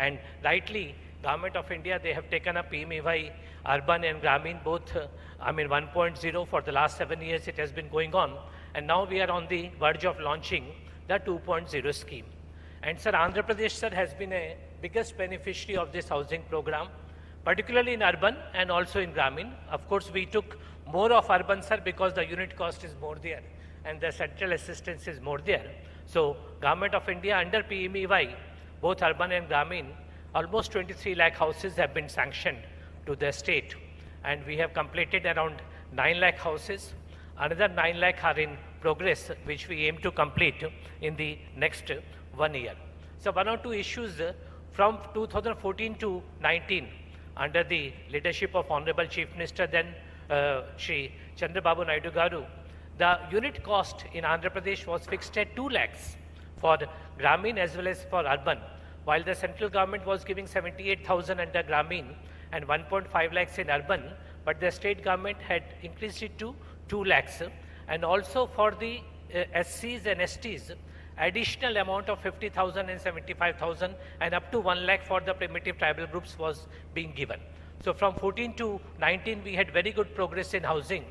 And rightly, Government of India, they have taken up PMAY, urban and Gramin, both, 1.0 for the last 7 years it has been going on. And now we are on the verge of launching the 2.0 scheme. And sir, Andhra Pradesh, sir, has been a biggest beneficiary of this housing program, particularly in urban and also in Gramin. Of course, we took more of urban, sir, because the unit cost is more there and the central assistance is more there. So, Government of India under PMAY, both urban and Gramin, almost 23 lakh houses have been sanctioned to the state. And we have completed around 9 lakh houses. Another 9 lakh are in progress, which we aim to complete in the next 1 year. So, one or two issues from 2014 to 19, under the leadership of Honorable Chief Minister, then Shri Chandrababu Naidu Garu, the unit cost in Andhra Pradesh was fixed at 2 lakhs for Gramin as well as for urban, while the central government was giving 78,000 under Gramin and 1.5 lakhs in urban, but the state government had increased it to 2 lakhs. And also for the SCs and STs, additional amount of 50,000 and 75,000 and up to 1 lakh for the primitive tribal groups was being given. So from 14 to 19, we had very good progress in housing.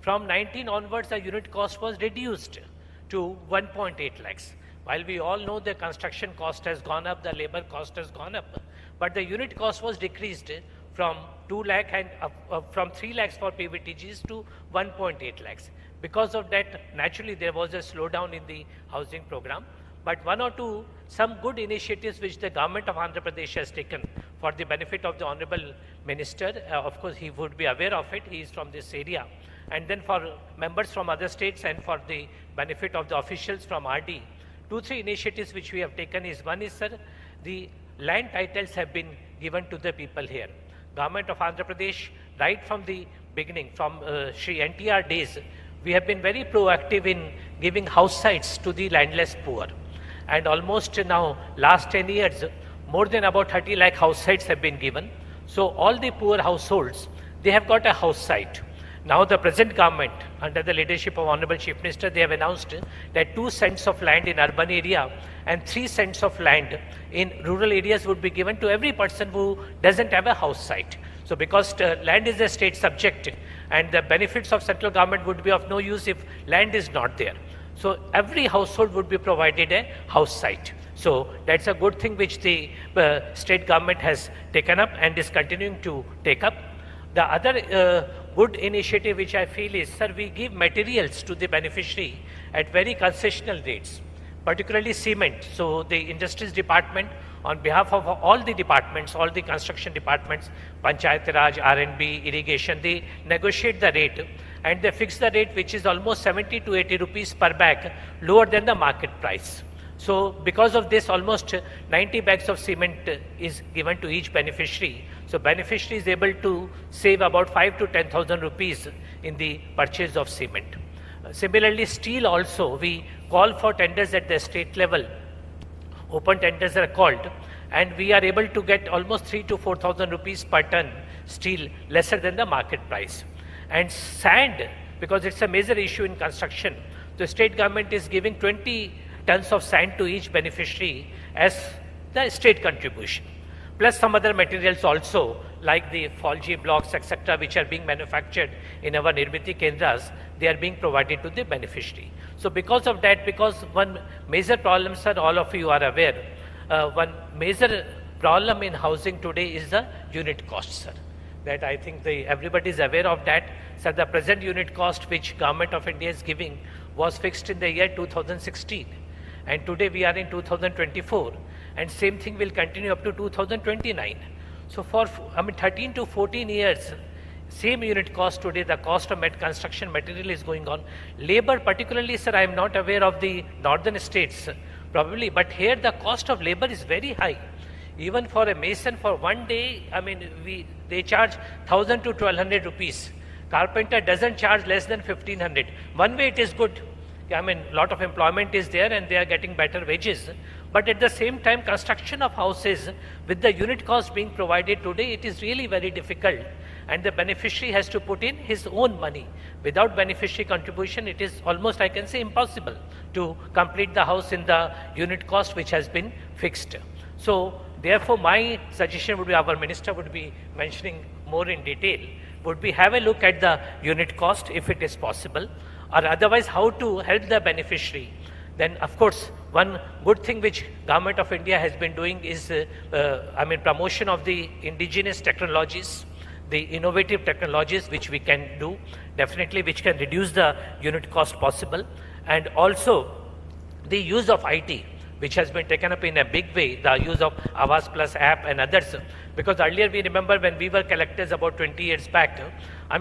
From 19 onwards, the unit cost was reduced to 1.8 lakhs. While we all know the construction cost has gone up, the labor cost has gone up, but the unit cost was decreased from 2 lakh and from 3 lakhs for PVTGs to 1.8 lakhs. Because of that, naturally, there was a slowdown in the housing program. But one or two, some good initiatives which the government of Andhra Pradesh has taken for the benefit of the Honorable Minister. Of course, he would be aware of it. He is from this area. And then for members from other states and for the benefit of the officials from RD, 2-3 initiatives which we have taken is, one is, sir, the land titles have been given to the people here. Government of Andhra Pradesh, right from the beginning, from Shri NTR days, we have been very proactive in giving house sites to the landless poor. And almost now, last 10 years, more than about 30 lakh house sites have been given. So all the poor households, they have got a house site. Now the present government, under the leadership of Honorable Chief Minister, they have announced that 2 cents of land in urban area and 3 cents of land in rural areas would be given to every person who doesn't have a house site. So because land is a state subject and the benefits of central government would be of no use if land is not there. So every household would be provided a house site. So that's a good thing which the state government has taken up and is continuing to take up. The other good initiative which I feel is, sir, we give materials to the beneficiary at very concessional rates, particularly cement. So the Industries Department, on behalf of all the departments, all the construction departments, Panchayat Raj, R&B, irrigation, they negotiate the rate and they fix the rate which is almost 70 to 80 rupees per bag, lower than the market price. So because of this, almost 90 bags of cement is given to each beneficiary. So beneficiary is able to save about 5 to 10,000 rupees in the purchase of cement. Similarly, steel also, we call for tenders at the state level. Open tenders are called and we are able to get almost 3 to 4,000 rupees per ton steel, lesser than the market price. And sand, because it's a major issue in construction, the state government is giving 20 tons of sand to each beneficiary as the state contribution. Plus some other materials also, like the Folgi blocks, etc., which are being manufactured in our Nirmiti Kendras, they are being provided to the beneficiary. So because of that, because one major problem, sir, all of you are aware, one major problem in housing today is the unit cost, sir. That I think everybody is aware of that. So the present unit cost which Government of India is giving was fixed in the year 2016. And today we are in 2024 and same thing will continue up to 2029. So for 13 to 14 years, same unit cost today, the cost of construction material is going on. Labor particularly, sir, I am not aware of the northern states probably, but here the cost of labor is very high. Even for a mason for one day, they charge 1,000 to 1,200 rupees. Carpenter doesn't charge less than 1,500. One way it is good. A lot of employment is there and they are getting better wages. But at the same time, construction of houses with the unit cost being provided today, it is really very difficult. And the beneficiary has to put in his own money. Without beneficiary contribution, it is almost, I can say, impossible to complete the house in the unit cost which has been fixed. So Therefore, my suggestion would be, our minister would be mentioning more in detail, would be have a look at the unit cost if it is possible, or otherwise how to help the beneficiary. Then of course, one good thing which Government of India has been doing is, promotion of the indigenous technologies, the innovative technologies which we can do, definitely which can reduce the unit cost possible, and also the use of IT, which has been taken up in a big way, the use of Awas Plus app and others. Because earlier we remember when we were collectors about 20 years back,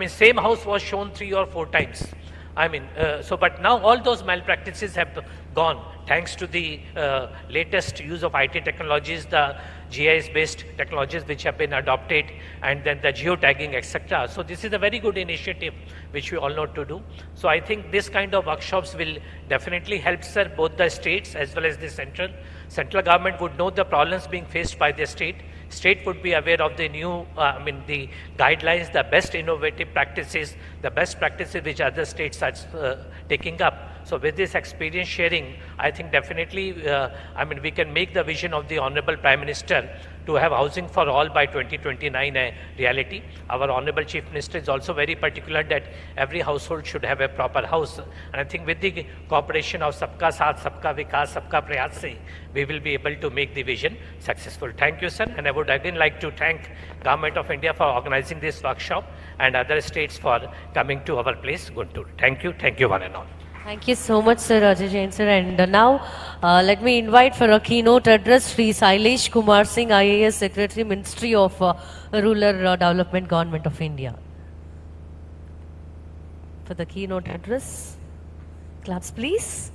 same house was shown 3 or 4 times. But now all those malpractices have gone thanks to the latest use of IT technologies, the GIS-based technologies which have been adopted, and then the geotagging, etc. So this is a very good initiative which we all know to do. So I think this kind of workshops will definitely help, sir, both the states as well as the central. Central government would know the problems being faced by the state. State would be aware of the new, the guidelines, the best innovative practices, the best practices which other states are taking up. So with this experience sharing, I think definitely, we can make the vision of the Honorable Prime Minister to have housing for all by 2029 a reality. Our Honorable Chief Minister is also very particular that every household should have a proper house. And I think with the cooperation of Sabka Saath, Sabka Vikas, Sabka Prayas se, we will be able to make the vision successful. Thank you, sir. And I would again like to thank Government of India for organizing this workshop and other states for coming to our place, Guntur. Thank you one and all. Thank you so much, Sir Ajay Jain, sir. And now, let me invite for a keynote address, Sri Sailesh Kumar Singh, IAS Secretary, Ministry of Rural Development, Government of India. For the keynote address, claps please.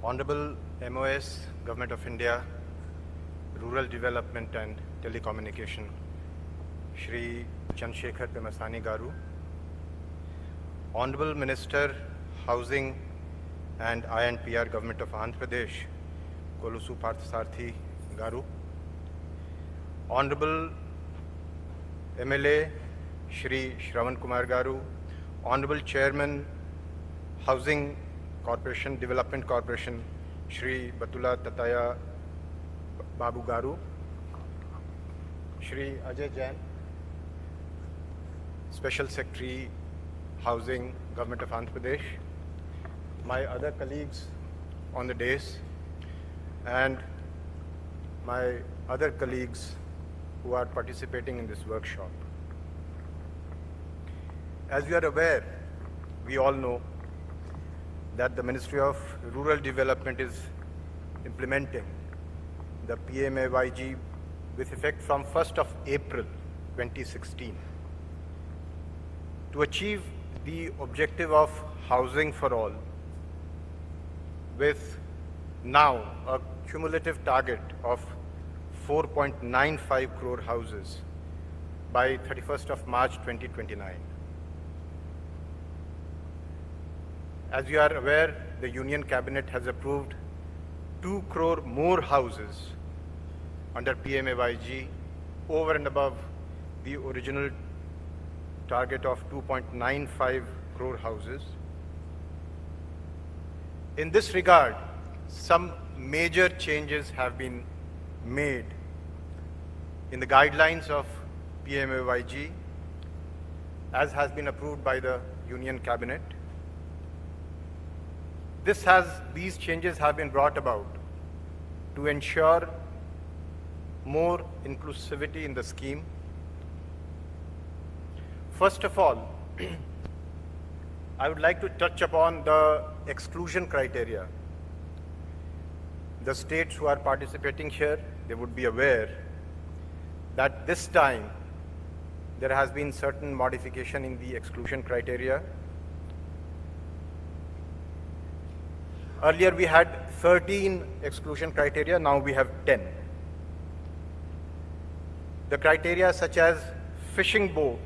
Honorable MOS, Government of India, Rural Development and Telecommunication, Shri Chandra Sekhar Pemmasani Garu, Honorable Minister, Housing and I&PR, Government of Andhra Pradesh, Kolusu Parthasarathy Garu, Honorable MLA, Shri Shravan Kumar Garu, Honorable Chairman, Housing Corporation, Development Corporation, Shri Batula Tataya Babu Garu, Shri Ajay Jain, Special Secretary, Housing, Government of Andhra Pradesh, my other colleagues on the dais, and my other colleagues who are participating in this workshop. As you are aware, we all know that the Ministry of Rural Development is implementing the PMAYG with effect from 1st of April 2016 to achieve the objective of housing for all, with now a cumulative target of 4.95 crore houses by 31st of March 2029. As you are aware, the Union Cabinet has approved 2 crore more houses under PMAYG over and above the original target of 2.95 crore houses. In this regard, some major changes have been made in the guidelines of PMAYG as has been approved by the Union Cabinet. These changes have been brought about to ensure more inclusivity in the scheme. First of all, I would like to touch upon the exclusion criteria. The states who are participating here, they would be aware that this time there has been certain modification in the exclusion criteria. Earlier we had 13 exclusion criteria, now we have 10. The criteria such as fishing boat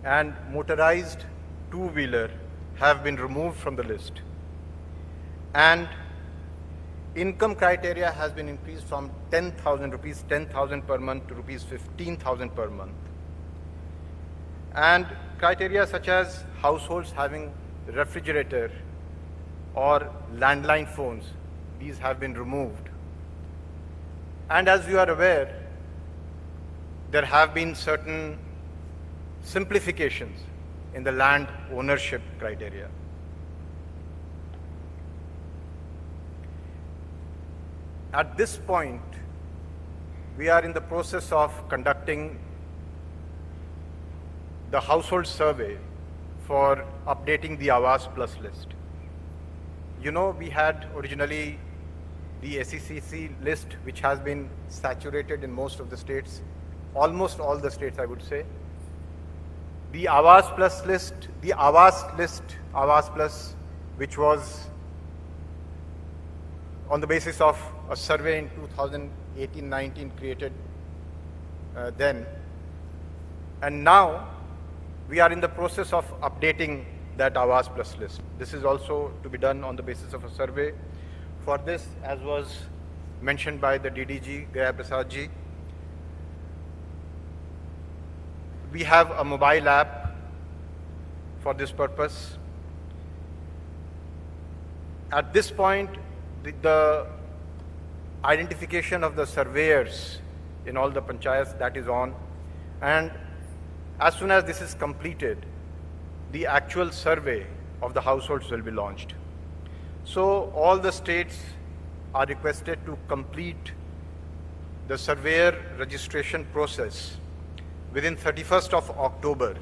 and motorized two-wheeler have been removed from the list. And income criteria has been increased from 10,000 rupees, 10,000 per month to rupees 15,000 per month. And criteria such as households having refrigerator or landline phones, these have been removed. And as you are aware, there have been certain simplifications in the land ownership criteria. At this point, we are in the process of conducting the household survey for updating the Awas Plus list. You know, we had originally the SECC list, which has been saturated in most of the states, almost all the states, I would say. The Awas Plus list, Awas Plus, which was on the basis of a survey in 2018-19 created then. And now we are in the process of updating that Awas Plus list. This is also to be done on the basis of a survey. For this, as was mentioned by the DDG, Gaya Prasad ji, we have a mobile app for this purpose. At this point, the identification of the surveyors in all the panchayats, that is on. And as soon as this is completed, the actual survey of the households will be launched. So all the states are requested to complete the surveyor registration process within 31st of October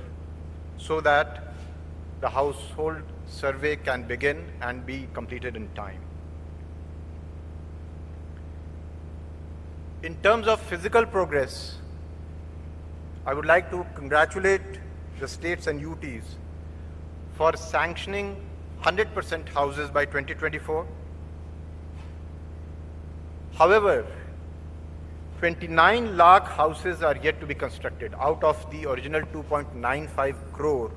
so that the household survey can begin and be completed in time. In terms of physical progress, I would like to congratulate the states and UTs for sanctioning 100% houses by 2024. However, 29 lakh houses are yet to be constructed. Out of the original 2.95 crore,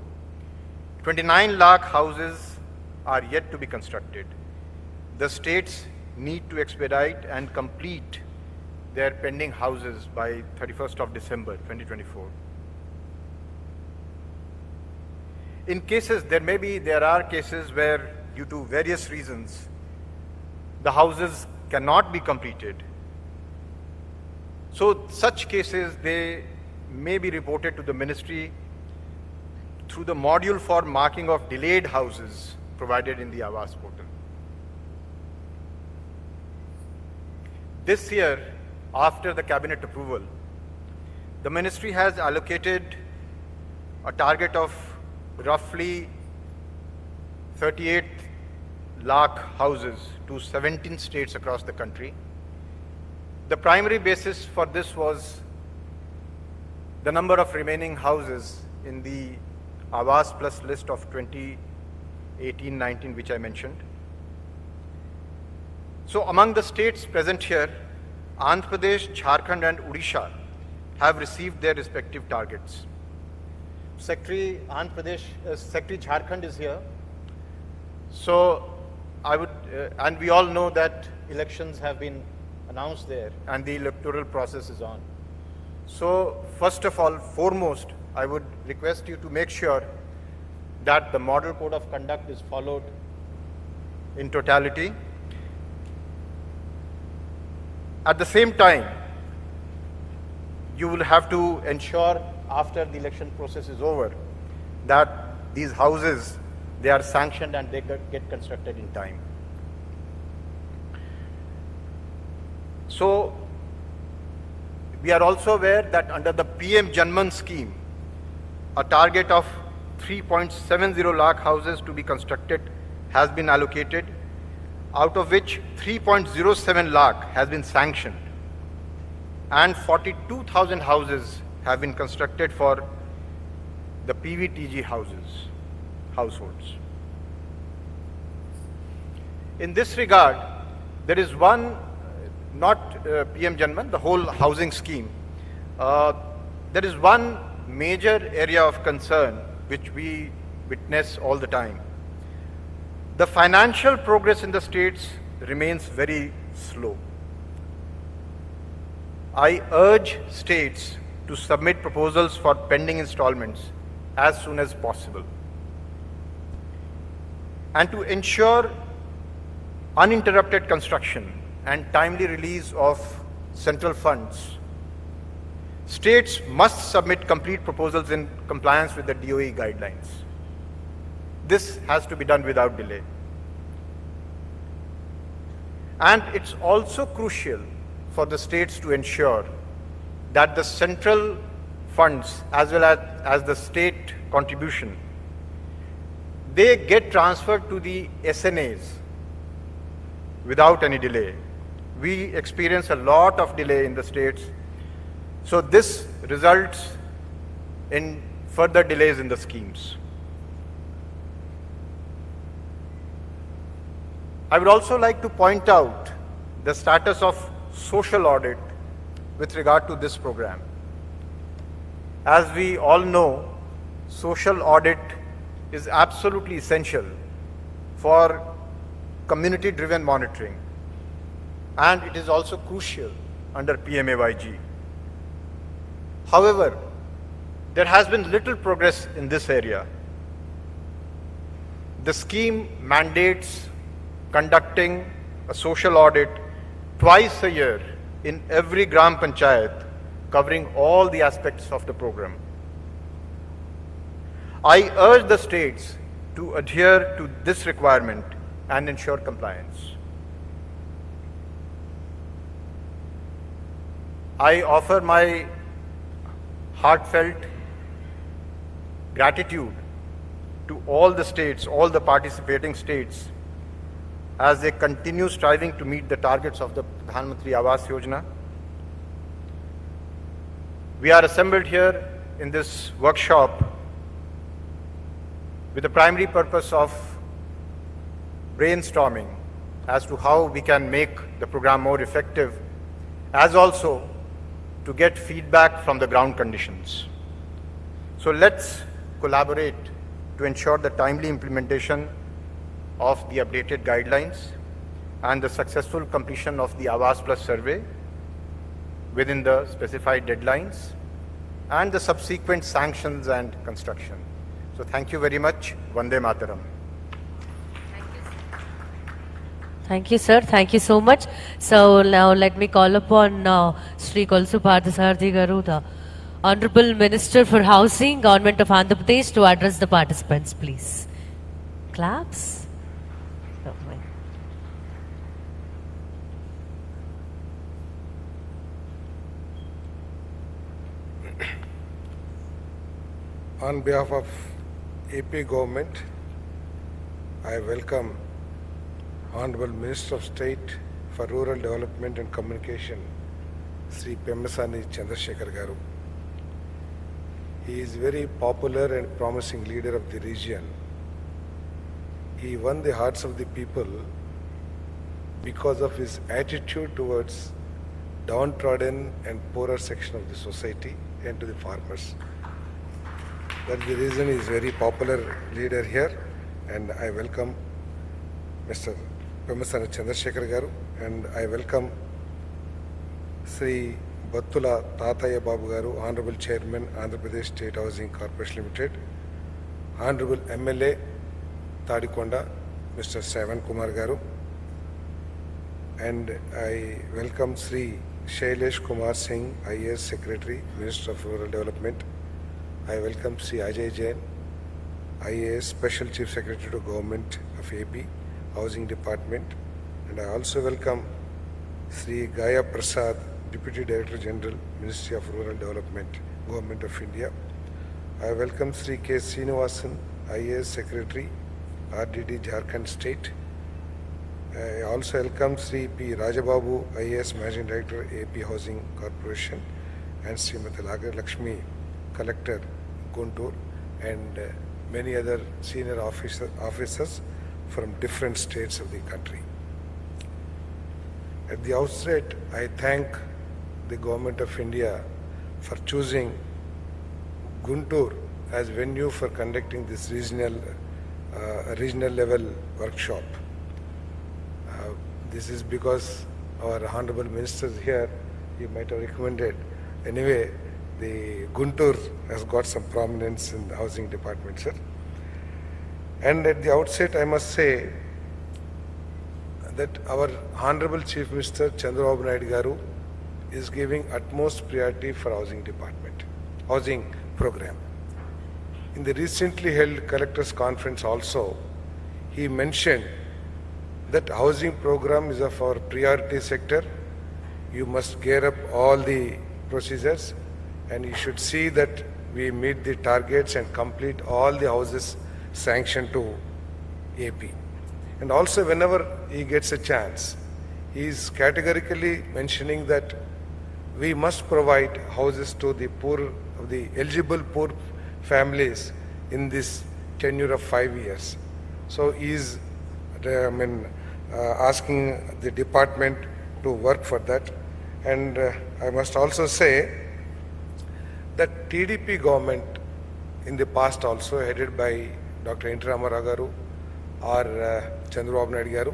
29 lakh houses are yet to be constructed. The states need to expedite and complete their pending houses by 31st of December 2024. In cases, there are cases where due to various reasons, the houses cannot be completed. So such cases, they may be reported to the ministry through the module for marking of delayed houses provided in the Awas portal. This year, after the cabinet approval, the ministry has allocated a target of roughly 38 lakh houses to 17 states across the country. The primary basis for this was the number of remaining houses in the Awas Plus list of 2018-19, which I mentioned. So among the states present here, Andhra Pradesh, Jharkhand and Odisha have received their respective targets. Secretary Jharkhand is here. So I would, and we all know that elections have been announced there and the electoral process is on. So first of all, foremost, I would request you to make sure that the model code of conduct is followed in totality. At the same time, you will have to ensure after the election process is over that these houses, they are sanctioned and they get constructed in time. So we are also aware that under the PM Janman scheme, a target of 3.70 lakh houses to be constructed has been allocated, out of which 3.07 lakh has been sanctioned and 42,000 houses have been constructed for the PVTG households. In this regard, there is one, not PM Janman, the whole housing scheme. There is one major area of concern which we witness all the time. The financial progress in the states remains very slow. I urge states to submit proposals for pending installments as soon as possible. And to ensure uninterrupted construction and timely release of central funds, states must submit complete proposals in compliance with the DOE guidelines. This has to be done without delay. And it's also crucial for the states to ensure that the central funds as well as the state contribution, they get transferred to the SNAs without any delay. We experience a lot of delay in the states, so this results in further delays in the schemes. I would also like to point out the status of social audit with regard to this program. As we all know, social audit is absolutely essential for community-driven monitoring, and it is also crucial under PMAYG. However, there has been little progress in this area. The scheme mandates conducting a social audit twice a year in every Gram Panchayat, covering all the aspects of the program. I urge the states to adhere to this requirement and ensure compliance. I offer my heartfelt gratitude to all the states, all the participating states, as they continue striving to meet the targets of the Pradhan Mantri Awas Yojana. We are assembled here in this workshop with the primary purpose of brainstorming as to how we can make the program more effective, as also to get feedback from the ground conditions. So let's collaborate to ensure the timely implementation of the updated guidelines and the successful completion of the Awas Plus survey within the specified deadlines and the subsequent sanctions and construction. So thank you very much. Vande Mataram. Thank you, sir. Thank you so much. So now let me call upon Sri Kolusu Parthasarathy Garu, the Honorable Minister for Housing, Government of Andhra Pradesh, to address the participants, please. Claps. On behalf of AP government, I welcome Honorable Minister of State for Rural Development and Communication, Sri Pemmasani Chandra Sekhar Garu. He is very popular and promising leader of the region. He won the hearts of the people because of his attitude towards downtrodden and poorer section of the society and to the farmers. That's the reason he is very popular leader here, and I welcome Mr. Pemmasani Chandra Sekhar Garu, and I welcome Sri Battula Tataya Babu Garu, Honorable Chairman, Andhra Pradesh State Housing Corporation Limited, Honorable MLA Tadikonda, Mr. Savan Kumar Garu, and I welcome Sri Shailesh Kumar Singh, IAS Secretary, Minister of Rural Development. I welcome Sri Ajay Jain, IAS Special Chief Secretary to Government of AP, Housing Department, and I also welcome Sri Gaya Prasad, Deputy Director General, Ministry of Rural Development, Government of India. I welcome Sri K. Srinivasan, IAS Secretary, RDD Jharkhand State. I also welcome Sri P. Rajababu, IAS Managing Director, AP Housing Corporation, and Srimati Lakshmi, Collector, Guntur, and many other senior officers from different states of the country. At the outset, I thank the Government of India for choosing Guntur as venue for conducting this regional level workshop. This is because our Honorable Minister is here, he might have recommended. Anyway, the Guntur has got some prominence in the housing department, sir. And at the outset, I must say that our Honorable Chief Minister Chandrababu Naidu Garu is giving utmost priority for housing department, housing program. In the recently held collectors conference also, he mentioned that housing program is of our priority sector. You must gear up all the procedures and you should see that we meet the targets and complete all the houses sanctioned to AP. And also whenever he gets a chance, he is categorically mentioning that we must provide houses to the poor, the eligible poor families in this tenure of 5 years. So he is asking the department to work for that. And I must also say that TDP government in the past also, headed by Dr. N. T. Ramarao Garu or Chandrababu Naidu Garu,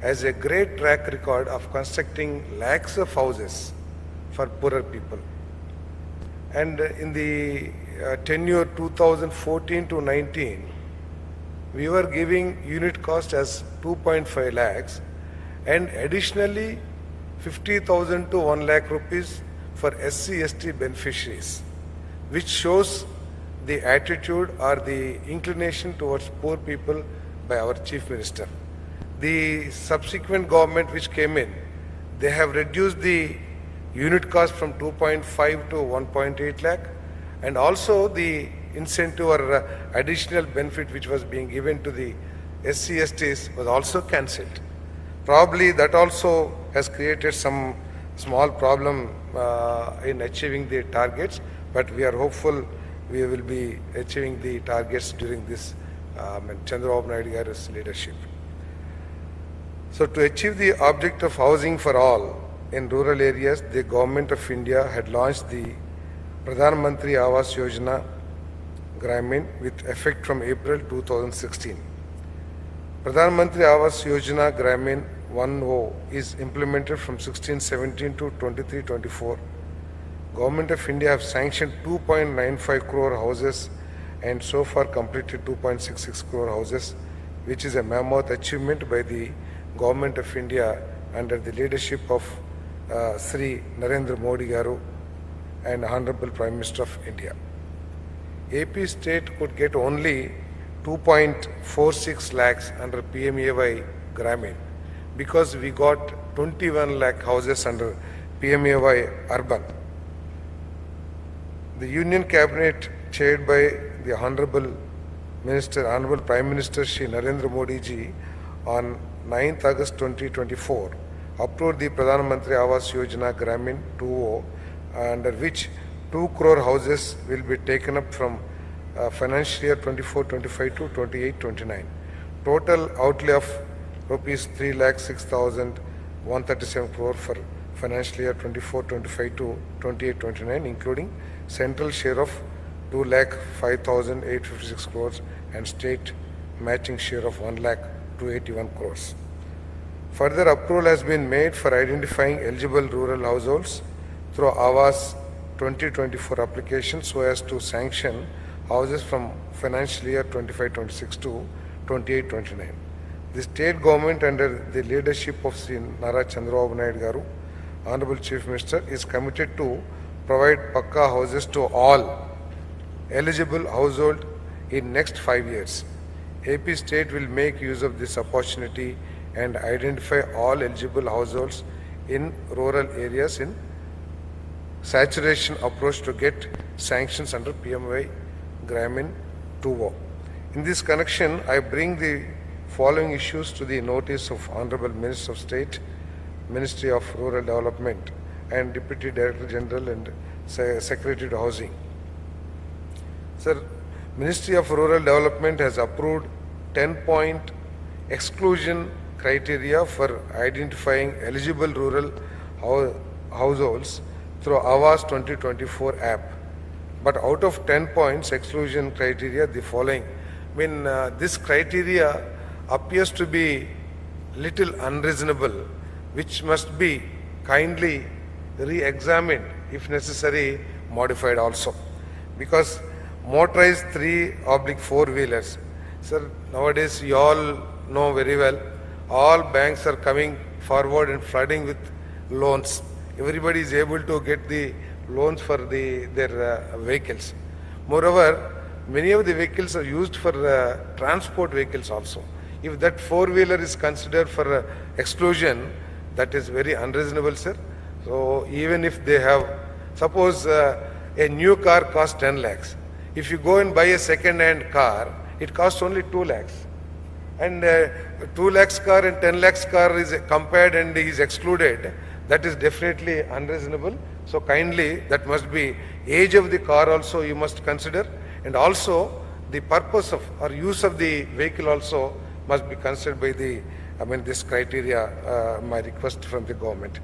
has a great track record of constructing lakhs of houses for poorer people. And in the tenure 2014 to 19, we were giving unit cost as 2.5 lakhs and additionally 50,000 to 1 lakh rupees for SC/ST beneficiaries, which shows the attitude or the inclination towards poor people by our Chief Minister. The subsequent government which came in, they have reduced the unit cost from 2.5 to 1.8 lakh, and also the incentive or additional benefit which was being given to the SC/STs was also cancelled. Probably that also has created some small problem in achieving the targets, but we are hopeful we will be achieving the targets during this Chandrababu Naidu Garu's leadership. So to achieve the object of housing for all in rural areas, the Government of India had launched the Pradhan Mantri Awas Yojana Gramin with effect from April 2016. Pradhan Mantri Awas Yojana Gramin 1.0 is implemented from 16-17 to 23-24. Government of India have sanctioned 2.95 crore houses and so far completed 2.66 crore houses, which is a mammoth achievement by the Government of India under the leadership of Sri Narendra Modi Garu and Honorable Prime Minister of India. AP state could get only 2.46 lakhs under PMAY Gramin because we got 21 lakh houses under PMAY Urban. The Union Cabinet chaired by the Honorable Prime Minister Shri Narendra Modi ji on 9th August 2024 approved the Pradhan Mantri Awas Yojana Gramin 2.0, under which 2 crore houses will be taken up from financial year 24-25 to 28-29. Total outlay of rupees 3,06,137 crore for financial year 24-25 to 28-29, including central share of 2,05,856 crores and state matching share of 1,281 crores. Further approval has been made for identifying eligible rural households through Awas 2024 application so as to sanction houses from financial year 25-26 to 28-29. The state government under the leadership of Sri Nara Chandrababu Naidu Garu, Honorable Chief Minister, is committed to provide Pakka houses to all eligible household in next 5 years. AP state will make use of this opportunity and identify all eligible households in rural areas in saturation approach to get sanctions under PMAY Gramin 2.0. In this connection, I bring the following issues to the notice of Honorable Minister of State, Ministry of Rural Development and Deputy Director General and Secretary to Housing. Sir, Ministry of Rural Development has approved 10-point exclusion criteria for identifying eligible rural households through Awas 2024 app. But out of 10 points exclusion criteria, the following. This criteria appears to be little unreasonable, which must be kindly re-examined if necessary modified also. Because motorized 3/4-wheelers, sir, nowadays you all know very well, all banks are coming forward and flooding with loans. Everybody is able to get the loans for their vehicles. Moreover, many of the vehicles are used for transport vehicles also. If that four-wheeler is considered for exclusion, that is very unreasonable, sir. So even if they have, suppose a new car costs 10 lakhs. If you go and buy a second-hand car, it costs only 2 lakhs. And 2 lakhs car and 10 lakhs car is compared and is excluded. That is definitely unreasonable. So kindly, that must be age of the car also you must consider, and also the purpose of or use of the vehicle also must be considered by the, this criteria, my request from the government.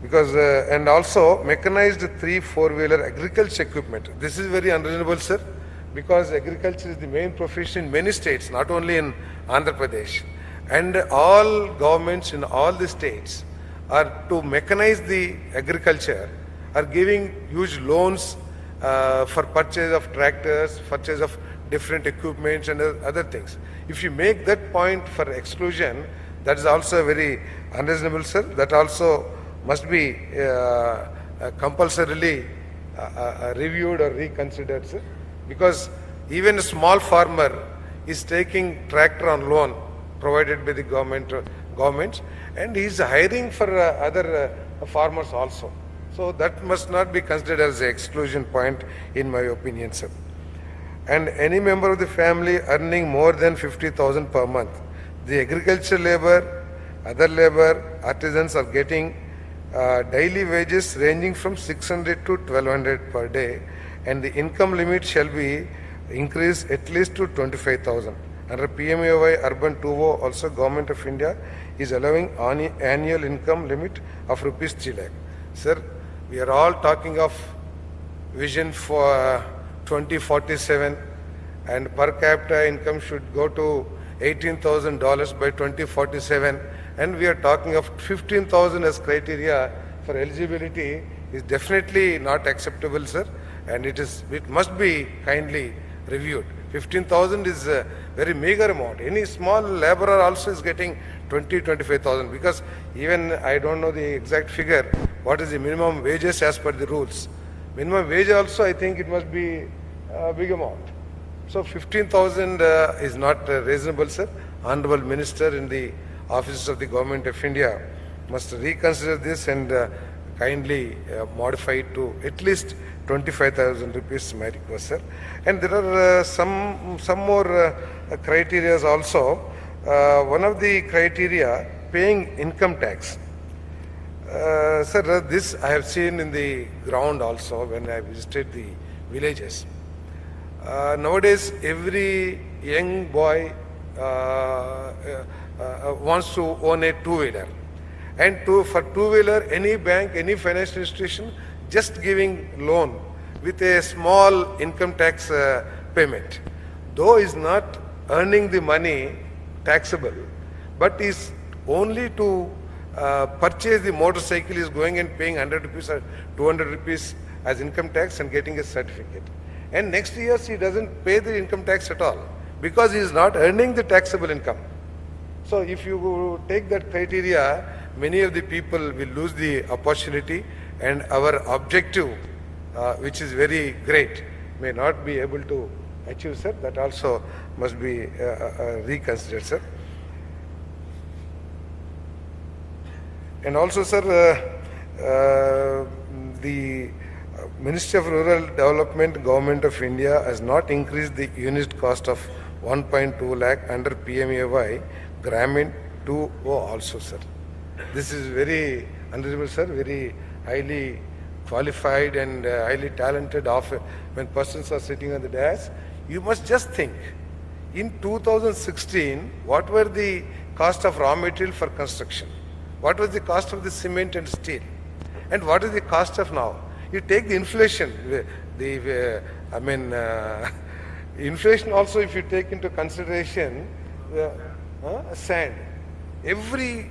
Because, and also mechanized 3/4-wheeler agriculture equipment. This is very unreasonable, sir, because agriculture is the main profession in many states, not only in Andhra Pradesh. And all governments in all the states are to mechanize the agriculture, are giving huge loans for purchase of tractors, purchase of different equipments and other things. If you make that point for exclusion, that is also very unreasonable, sir. That also must be compulsorily reviewed or reconsidered, sir. Because even a small farmer is taking tractor on loan provided by the governments, and he is hiring for other farmers also. So that must not be considered as an exclusion point in my opinion, sir. And any member of the family earning more than 50,000 per month, the agriculture labor, other labor, artisans are getting daily wages ranging from 600 to 1200 per day, and the income limit shall be increased at least to 25,000. Under PMAY Urban 2.0 also Government of India is allowing annual income limit of rupees 3 lakh. Sir, we are all talking of vision for 2047, and per capita income should go to $18,000 by 2047, and we are talking of 15,000 as criteria for eligibility is definitely not acceptable, sir, and it must be kindly reviewed. 15,000 is a very meager amount. Any small laborer also is getting 25,000, because even I don't know the exact figure, what is the minimum wages as per the rules. Minimum wage also, I think it must be a big amount. So 15,000 is not reasonable, sir. Honorable Minister in the offices of the Government of India must reconsider this and kindly modify it to at least 25,000 rupees, my request, sir. And there are some more criteria also. One of the criteria, paying income tax. Sir, this I have seen in the ground also when I visited the villages. Nowadays, every young boy wants to own a two-wheeler. And for two-wheeler, any bank, any financial institution, just giving loan with a small income tax payment. Though is not earning the money taxable, but is only to purchase the motorcycle, is going and paying 100 rupees or 200 rupees as income tax and getting a certificate. And next year he doesn't pay the income tax at all because he is not earning the taxable income. So if you take that criteria, many of the people will lose the opportunity, and our objective, which is very great, may not be able to achieve, sir. That also must be reconsidered, sir. And also, sir, the Ministry of Rural Development, Government of India has not increased the unit cost of 1.2 lakh under PMAY Gramin 2.0 also, sir. This is very unreasonable, sir, very highly qualified and highly talented when persons are sitting on the dais. You must just think, in 2016, what were the cost of raw material for construction? What was the cost of the cement and steel? And what is the cost of now? You take the inflation, inflation also if you take into consideration, sand. every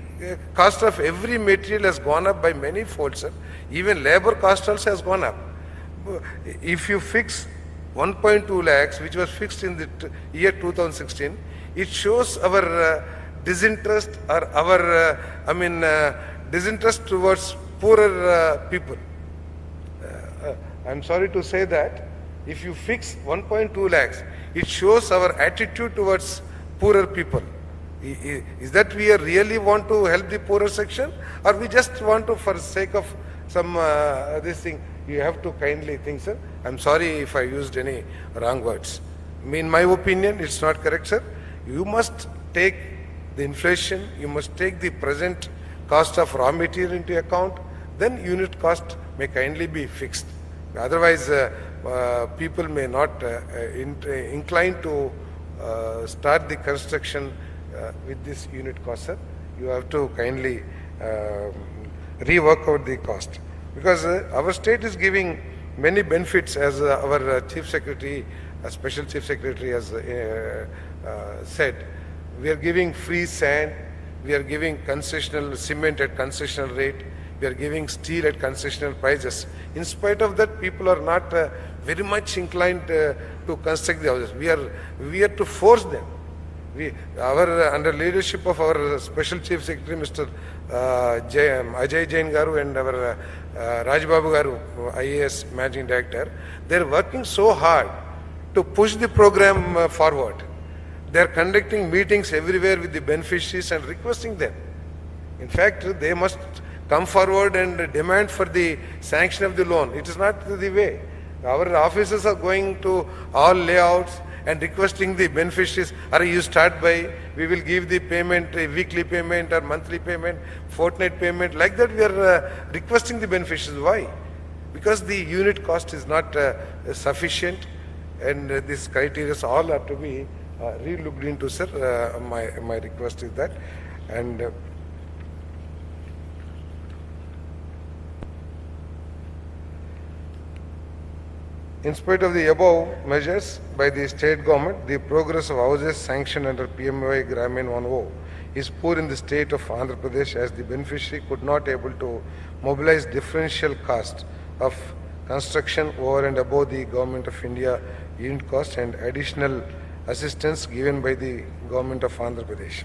cost of every material has gone up by many folds, sir. Even labor cost also has gone up. If you fix 1.2 lakhs, which was fixed in the year 2016, it shows our disinterest or our, disinterest towards poorer people. I'm sorry to say that if you fix 1.2 lakhs, it shows our attitude towards poorer people. Is that we really want to help the poorer section, or we just want to, for sake of some this thing? You have to kindly think, sir. I'm sorry if I used any wrong words. In my opinion, it's not correct, sir. You must take the inflation, you must take the present cost of raw material into account, then unit cost may kindly be fixed. Otherwise, people may not incline to start the construction with this unit cost, sir. You have to kindly rework out the cost. Because our state is giving many benefits, as our Chief Secretary, Special Chief Secretary has said. We are giving free sand, we are giving concessional cement at concessional rate, we are giving steel at concessional prices. In spite of that, people are not very much inclined to construct the houses. We are to force them. Under leadership of our Special Chief Secretary, Mr. Ajay Jain Garu, and our Raj Babu Garu, IAS Managing Director, they are working so hard to push the program forward. They are conducting meetings everywhere with the beneficiaries and requesting them. In fact, they must come forward and demand for the sanction of the loan. It is not the way. Our officers are going to all layouts and requesting the beneficiaries, you start by, we will give the payment, a weekly payment or monthly payment, fortnight payment. Like that we are requesting the beneficiaries. Why? Because the unit cost is not sufficient, and these criteria all are to be re-looked into, sir. My request is that. And in spite of the above measures by the state government, the progress of houses sanctioned under PMAY Gramin 1.0 is poor in the state of Andhra Pradesh, as the beneficiary could not able to mobilize differential cost of construction over and above the Government of India unit cost and additional assistance given by the Government of Andhra Pradesh.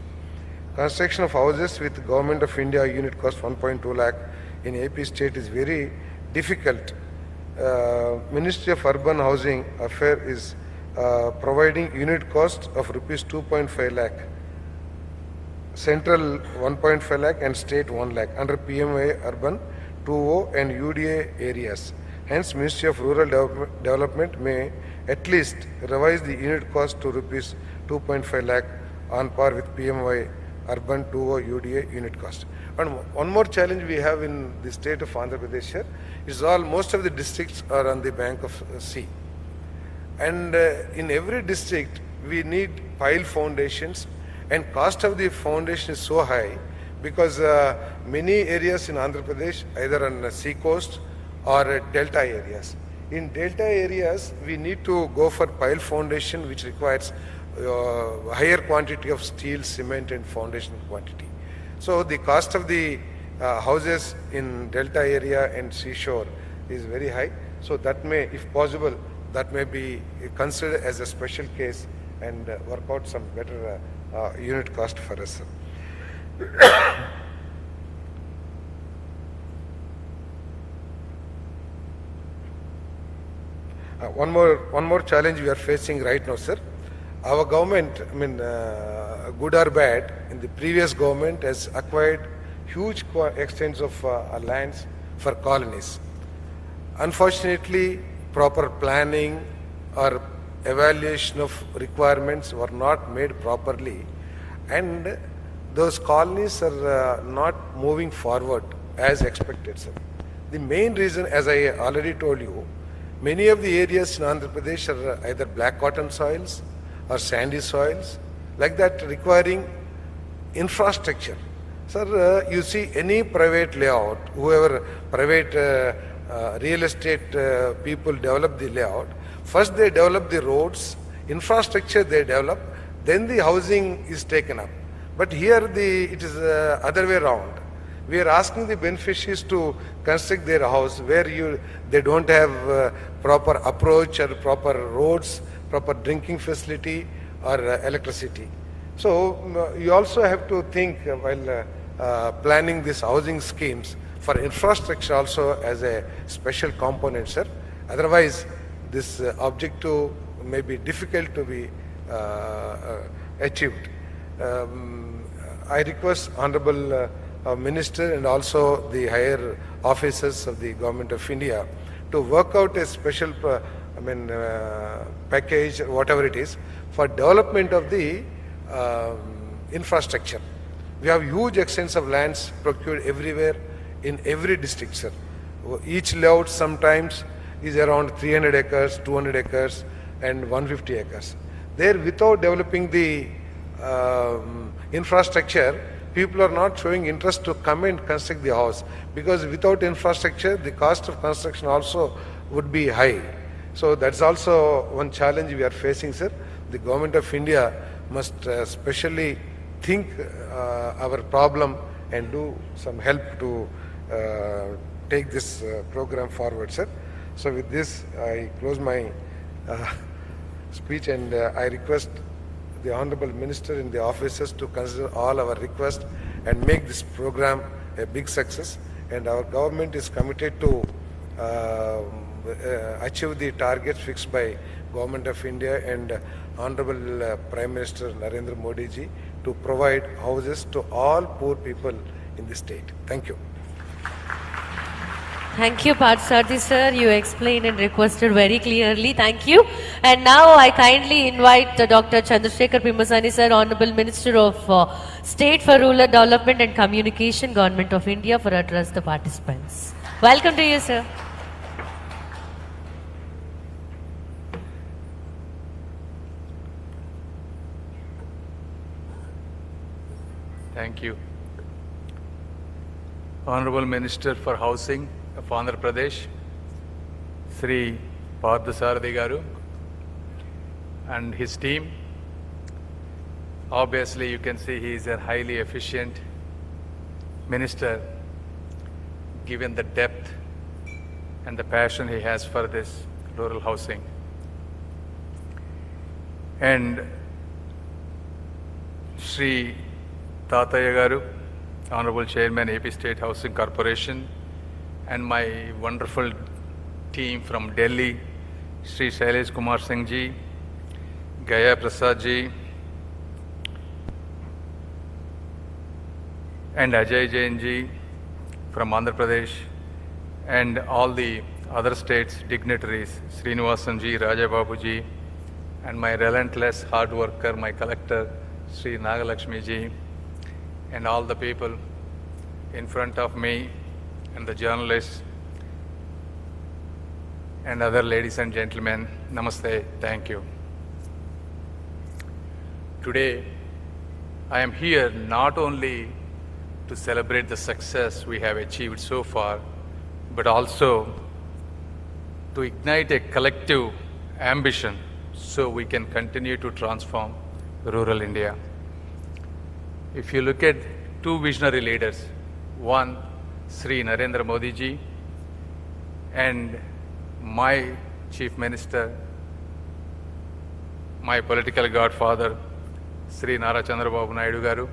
Construction of houses with Government of India unit cost 1.2 lakh in AP state is very difficult. Ministry of Urban Housing Affairs is providing unit cost of rupees 2.5 lakh, central 1.5 lakh and state 1 lakh under PMA Urban 2.0 and UDA areas. Hence, Ministry of Rural Development may at least revise the unit cost to rupees 2.5 lakh on par with PMY Urban 2.0 UDA unit cost. And one more challenge we have in the state of Andhra Pradesh here is most of the districts are on the bank of sea. And in every district, we need pile foundations, and cost of the foundation is so high because many areas in Andhra Pradesh, either on the sea coast or delta areas. In delta areas, we need to go for pile foundation, which requires higher quantity of steel, cement and foundation quantity. So the cost of the houses in delta area and seashore is very high. So that may, if possible, that may be considered as a special case and work out some better unit cost for us. One more challenge we are facing right now, sir. Our government, good or bad, in the previous government has acquired huge extents of lands for colonies. Unfortunately, proper planning or evaluation of requirements were not made properly, and those colonies are not moving forward as expected, sir. The main reason, as I already told you, many of the areas in Andhra Pradesh are either black cotton soils or sandy soils, like that, requiring infrastructure. Sir, you see any private layout, whoever private real estate people develop the layout, first they develop the roads, infrastructure they develop, then the housing is taken up. But here it is other way around. We are asking the beneficiaries to construct their house where they don't have proper approach or proper roads, proper drinking facility or electricity. So you also have to think while planning these housing schemes for infrastructure also as a special component, sir. Otherwise, this objective may be difficult to be achieved. I request Honorable Minister and also the higher officers of the Government of India to work out a special package, whatever it is, for development of the infrastructure. We have huge extents of lands procured everywhere in every district, sir. Each layout sometimes is around 300 acres, 200 acres and 150 acres. There, without developing the infrastructure, people are not showing interest to come and construct the house, because without infrastructure, the cost of construction also would be high. So that's also one challenge we are facing, sir. The Government of India must specially think our problem and do some help to take this program forward, sir. So with this, I close my speech, and I request the Honorable Minister and the officers to consider all our requests and make this program a big success. And our government is committed to achieve the targets fixed by Government of India and Honorable Prime Minister Narendra Modi ji to provide houses to all poor people in the state. Thank you. Thank you, Parthasarathy sir. You explained and requested very clearly. Thank you. And now I kindly invite Dr. Chandra Sekhar Pemmasani sir, Honorable Minister of State for Rural Development and Communication, Government of India, for address the participants. Welcome to you, sir. Thank you. Honorable Minister for Housing of Andhra Pradesh, Sri Parthasarathy Garu, and his team. Obviously, you can see he is a highly efficient minister, given the depth and the passion he has for this rural housing. And Sri Tataya Garu, Honorable Chairman, AP State Housing Corporation, and my wonderful team from Delhi, Sri Shailesh Kumar Singh ji, Gaya Prasad ji, and Ajay Jain ji from Andhra Pradesh, and all the other states' dignitaries, Srinivasan ji, Raja Babu ji, and my relentless hard worker, my collector, Sri Nagalakshmi ji, and all the people in front of me, and the journalists, and other ladies and gentlemen, namaste, thank you. Today, I am here not only to celebrate the success we have achieved so far, but also to ignite a collective ambition so we can continue to transform rural India. If you look at two visionary leaders, one, Sri Narendra Modi ji, and my Chief Minister, my political godfather, Sri Nara Chandrababu Naidu Garu,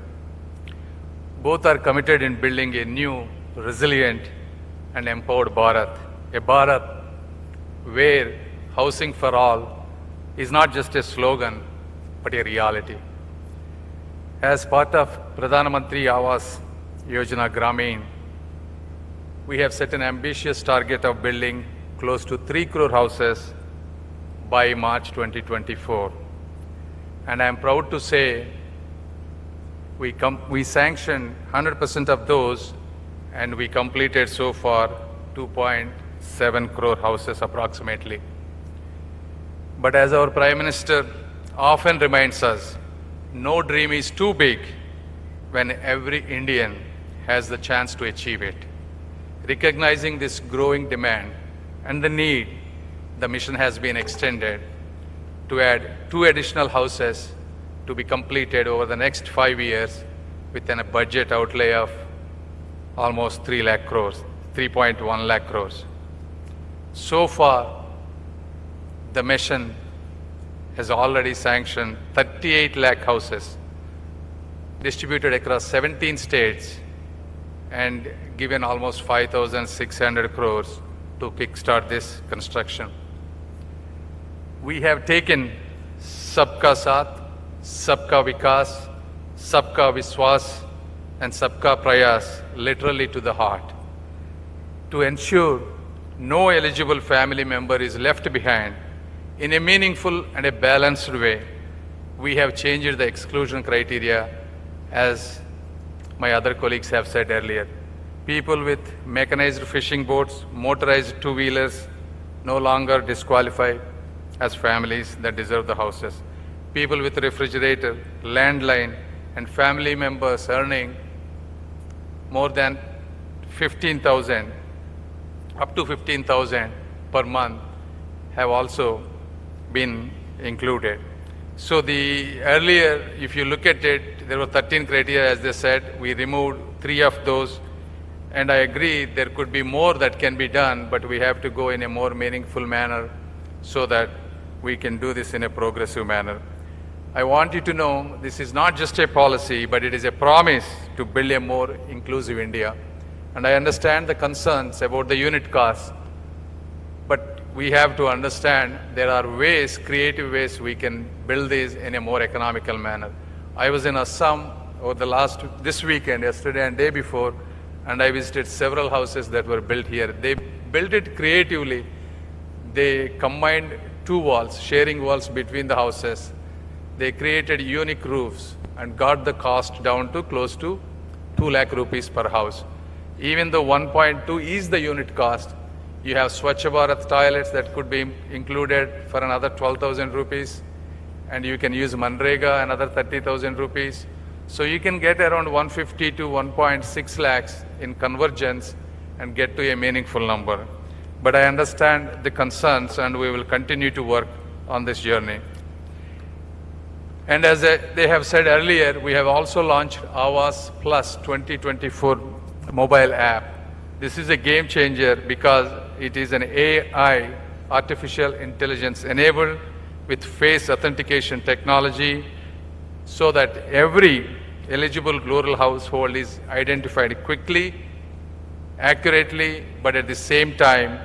both are committed in building a new, resilient and empowered Bharat, a Bharat where housing for all is not just a slogan, but a reality. As part of Pradhan Mantri Awas Yojana Gramin, we have set an ambitious target of building close to 3 crore houses by March 2024. And I am proud to say we sanctioned 100% of those, and we completed so far 2.7 crore houses approximately. But as our Prime Minister often reminds us, no dream is too big when every Indian has the chance to achieve it. Recognizing this growing demand and the need, the mission has been extended to add 2 additional houses to be completed over the next 5 years with a budget outlay of almost 3 lakh crores, 3.1 lakh crores. So far, the mission has already sanctioned 38 lakh houses distributed across 17 states and given almost 5,600 crores to kickstart this construction. We have taken Sabka Saath, Sabka Vikas, Sabka Viswas, and Sabka Prayas literally to the heart to ensure no eligible family member is left behind. In a meaningful and a balanced way, we have changed the exclusion criteria, as my other colleagues have said earlier. People with mechanized fishing boats, motorized two-wheelers, no longer disqualified as families that deserve the houses. People with refrigerator, landline, and family members earning more than 15,000, up to 15,000 per month have also been included. So the earlier, if you look at it, there were 13 criteria, as they said. We removed 3 of those. And I agree there could be more that can be done, but we have to go in a more meaningful manner so that we can do this in a progressive manner. I want you to know this is not just a policy, but it is a promise to build a more inclusive India. And I understand the concerns about the unit cost, but we have to understand there are ways, creative ways we can build this in a more economical manner. I was in Assam over this weekend, yesterday and day before, and I visited several houses that were built here. They built it creatively. They combined 2 walls, sharing walls between the houses. They created unique roofs and got the cost down to close to 2 lakh rupees per house. Even though 1.2 is the unit cost, you have Swachh Bharat toilets that could be included for another 12,000 rupees, and you can use Manrega, another 30,000 rupees. So you can get around 150 to 1.6 lakhs in convergence and get to a meaningful number. But I understand the concerns, and we will continue to work on this journey. And as they have said earlier, we have also launched Awas Plus 2024 mobile app. This is a game changer because it is an AI, artificial intelligence enabled with face authentication technology, so that every eligible rural household is identified quickly, accurately, but at the same time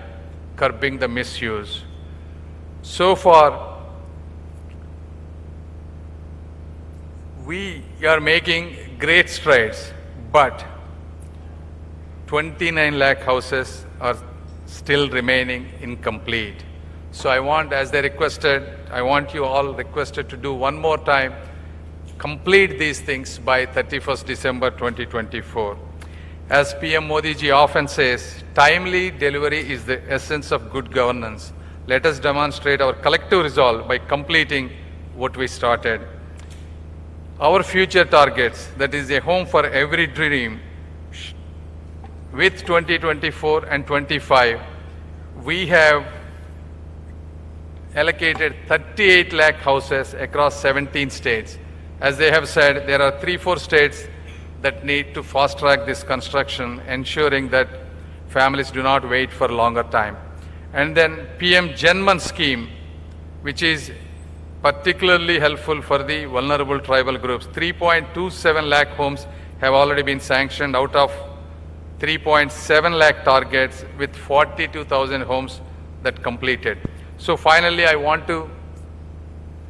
curbing the misuse. So far, we are making great strides, but 29 lakh houses are still remaining incomplete. So I want, as they requested, I want you all requested to do one more time, complete these things by 31st December 2024. As PM Modi ji often says, timely delivery is the essence of good governance. Let us demonstrate our collective resolve by completing what we started. Our future targets, that is a home for every dream, with 2024 and 25, we have allocated 38 lakh houses across 17 states. As they have said, there are 3-4 states that need to fast track this construction, ensuring that families do not wait for a longer time. And then PM Janman scheme, which is particularly helpful for the vulnerable tribal groups. 3.27 lakh homes have already been sanctioned out of 3.7 lakh targets, with 42,000 homes that completed. So finally, I want to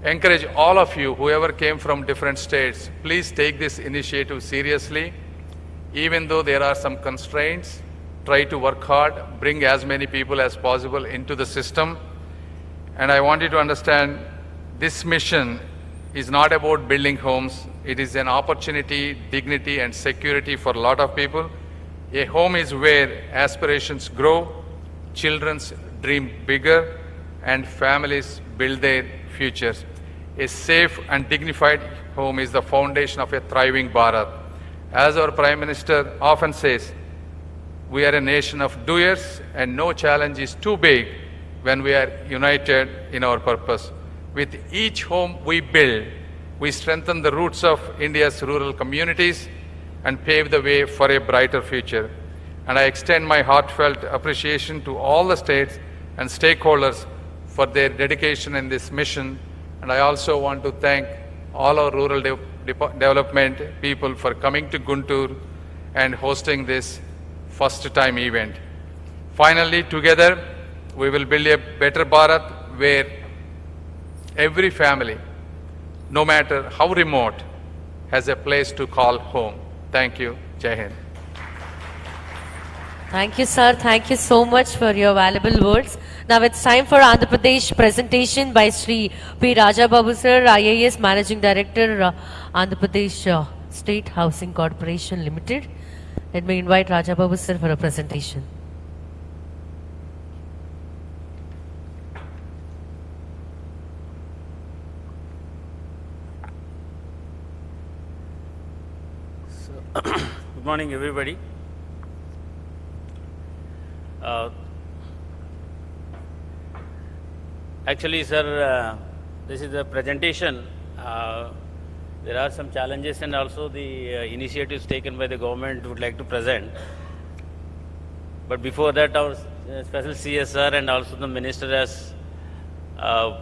encourage all of you, whoever came from different states, please take this initiative seriously. Even though there are some constraints, try to work hard, bring as many people as possible into the system. And I want you to understand, this mission is not about building homes. It is an opportunity, dignity, and security for a lot of people. A home is where aspirations grow, children dream bigger, and families build their futures. A safe and dignified home is the foundation of a thriving Bharat. As our Prime Minister often says, we are a nation of doers, and no challenge is too big when we are united in our purpose. With each home we build, we strengthen the roots of India's rural communities and pave the way for a brighter future. And I extend my heartfelt appreciation to all the states and stakeholders for their dedication in this mission. And I also want to thank all our rural development people for coming to Guntur and hosting this first time event. Finally, together, we will build a better Bharat where every family, no matter how remote, has a place to call home. Thank you. Jai Hind. Thank you, sir. Thank you so much for your valuable words. Now it's time for Andhra Pradesh presentation by Sri P. Raja Babu sir, IAS Managing Director, Andhra Pradesh State Housing Corporation Limited. Let me invite Raja Babu sir for a presentation. Good morning, everybody. Actually, sir, this is a presentation. There are some challenges and also the initiatives taken by the government would like to present. But before that, our special CSR and also the minister has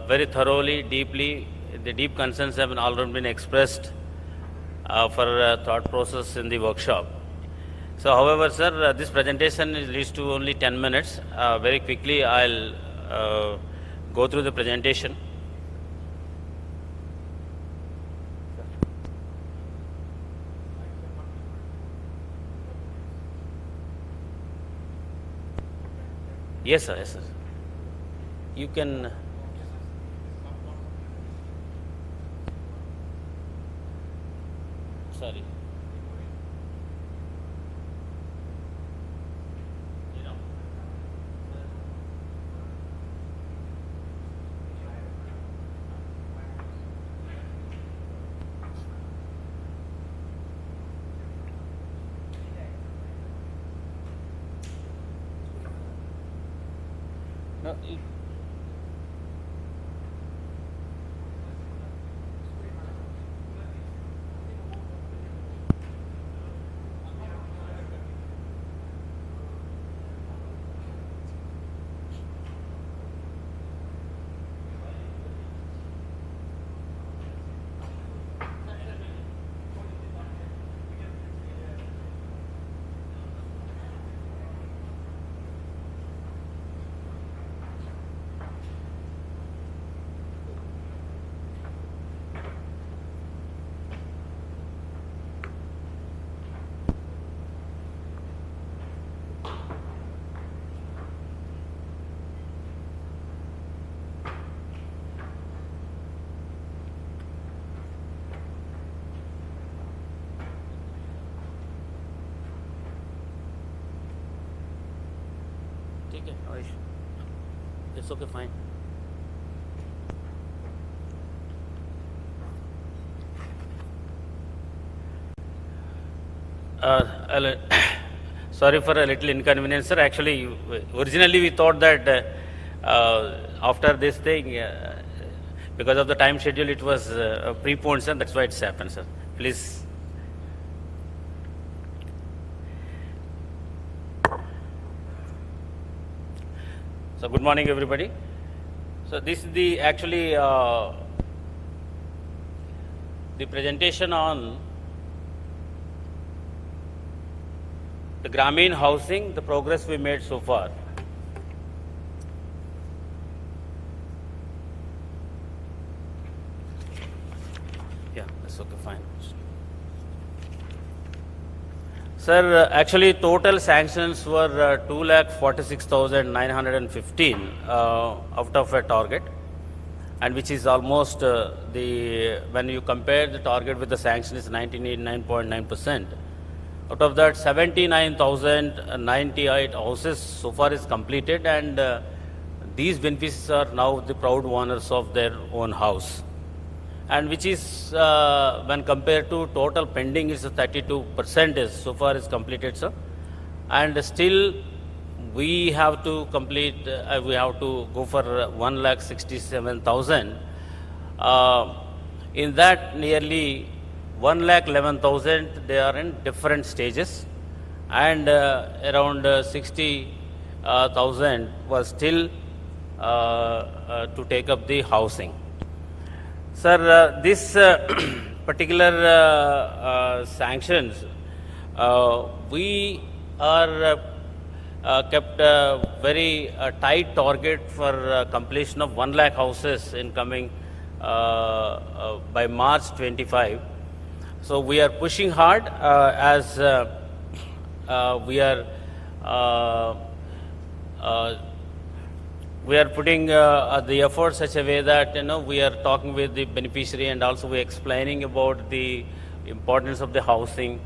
very thoroughly, deeply, the deep concerns have already been expressed for thought process in the workshop. So, however, sir, this presentation leads to only 10 minutes. Very quickly, I'll go through the presentation. Yes, sir. Yes, sir. You can. Sorry. No, okay, no issue. It's okay, fine. Sorry for a little inconvenience, sir. Actually, originally we thought that after this thing, because of the time schedule, it was preponed, sir. That's why it's happened, sir. Please. So, good morning, everybody. So, this is the actually the presentation on the Grameen housing, the progress we made so far. Yeah, that's okay, fine. Sir, actually total sanctions were 2,46,915 out of a target, and which is almost when you compare the target with the sanction is 99.9%. Out of that, 79,098 houses so far is completed, and these beneficiaries are now the proud owners of their own house. And which is, when compared to total pending, is 32% is so far is completed, sir. And still, we have to complete, we have to go for 1,67,000. In that, nearly 1,11,000, they are in different stages, and around 60,000 was still to take up the housing. Sir, this particular sanctions, we are kept a very tight target for completion of 1 lakh houses in coming by March 25. So we are pushing hard as we are putting the effort such a way that we are talking with the beneficiary, and also we are explaining about the importance of the housing,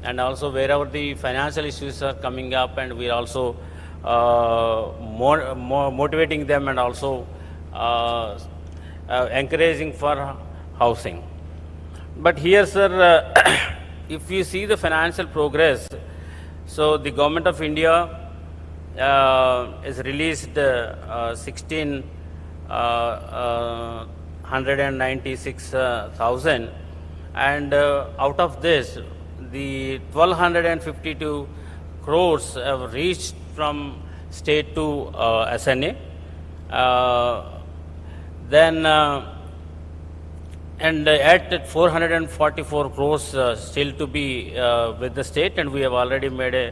and also wherever the financial issues are coming up, and we are also more motivating them, and also encouraging for housing. But here, sir, if you see the financial progress, so the Government of India is released 1,696,000, and out of this, the 1,252 crores have reached from state to SNA. And at 444 crores still to be with the state, and we have already made a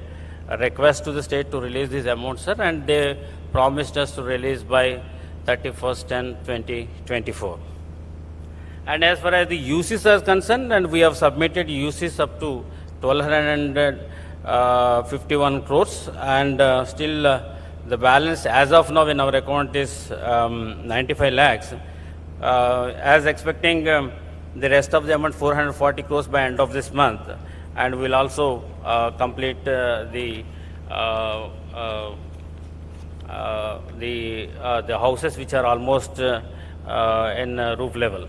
request to the state to release these amounts, sir, and they promised us to release by 31/10/2024. And as far as the UCs are concerned, and we have submitted UCs up to 1,251 crores, and still the balance as of now in our account is 95 lakhs. As expecting the rest of the amount 440 crores by end of this month, and we'll also complete the houses which are almost in roof level.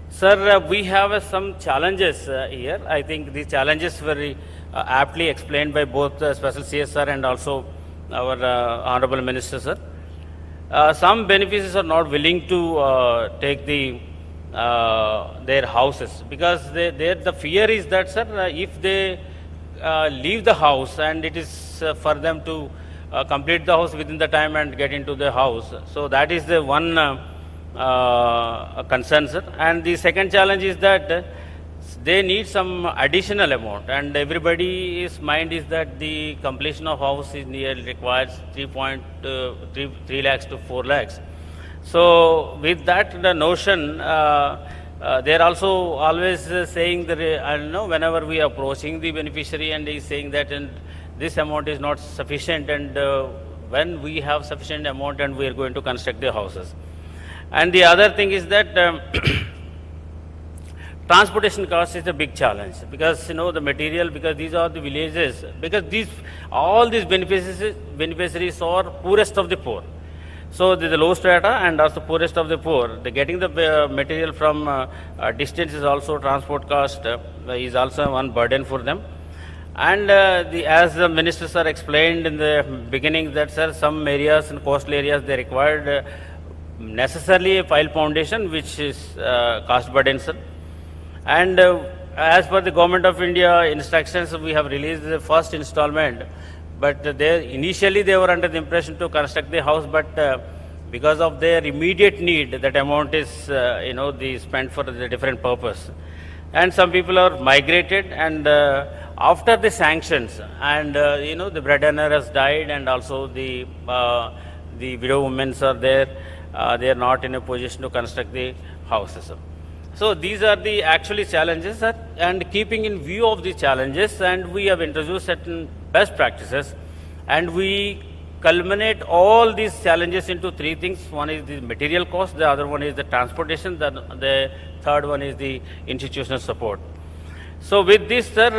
Sir, we have some challenges here. I think these challenges were aptly explained by both Special CS sir and also our Honorable Minister, sir. Some beneficiaries are not willing to take their houses, because the fear is that, sir, if they leave the house and it is for them to complete the house within the time and get into the house. So that is the one concern, sir. And the second challenge is that they need some additional amount, and everybody's mind is that the completion of house is requires 3 lakhs to 4 lakhs. So with that the notion, they are also always saying that, I don't know, whenever we are approaching the beneficiary and he is saying that this amount is not sufficient, and when we have sufficient amount and we are going to construct the houses. And the other thing is that transportation cost is a big challenge, because the material, because these are the villages, because all these beneficiaries are poorest of the poor. So the low strata and also poorest of the poor, getting the material from distance is also transport cost is also one burden for them. And as the minister sir explained in the beginning that, sir, some areas and coastal areas they required necessarily a pile foundation, which is cost burdensome. And as per the Government of India instructions, we have released the first installment, but initially they were under the impression to construct the house, but because of their immediate need, that amount is spent for the different purpose. And some people are migrated, and after the sanctions, and the breadwinner has died, and also the widow women are there, they are not in a position to construct the houses. So these are the actually challenges, sir, and keeping in view of the challenges, and we have introduced certain best practices, and we culminate all these challenges into three things. One is the material cost, the other one is the transportation, the third one is the institutional support. So with this, sir,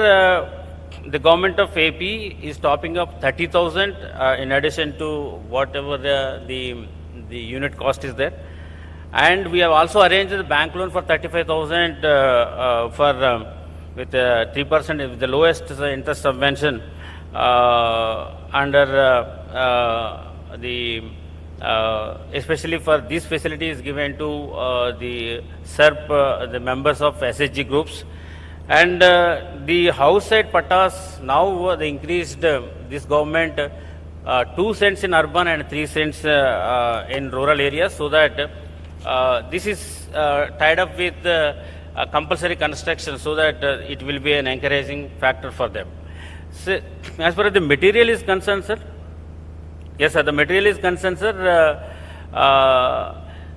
the government of AP is topping up 30,000 in addition to whatever the unit cost is there. And we have also arranged the bank loan for 35,000 with 3%, with the lowest interest subvention under the especially for this facility is given to the SERP, the members of SHG groups. And the house side pattas, now they increased this government 2 cents in urban and 3 cents in rural areas, so that this is tied up with compulsory construction, so that it will be an encouraging factor for them. So, as far as the material is concerned, sir, yes, sir, the material is concerned, sir,